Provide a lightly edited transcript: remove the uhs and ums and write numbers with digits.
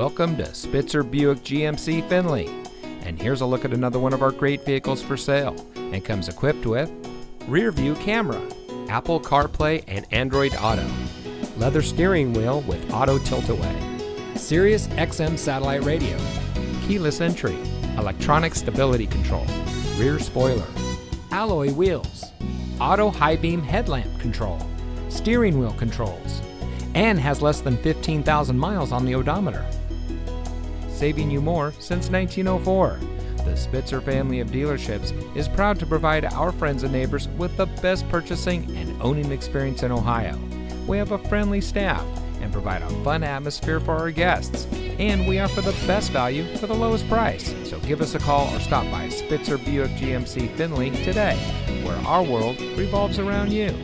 Welcome to Spitzer Buick GMC Findlay. And here's a look at another one of our great vehicles for sale, and comes equipped with rear view camera, Apple CarPlay and Android Auto, leather steering wheel with auto tilt-away, Sirius XM satellite radio, keyless entry, electronic stability control, rear spoiler, alloy wheels, auto high beam headlamp control, steering wheel controls, and has less than 15,000 miles on the odometer. Saving you more since 1904. The Spitzer family of dealerships is proud to provide our friends and neighbors with the best purchasing and owning experience in Ohio. We have a friendly staff and provide a fun atmosphere for our guests. And we offer the best value for the lowest price. So give us a call or stop by Spitzer Buick GMC Findlay today, where our world revolves around you.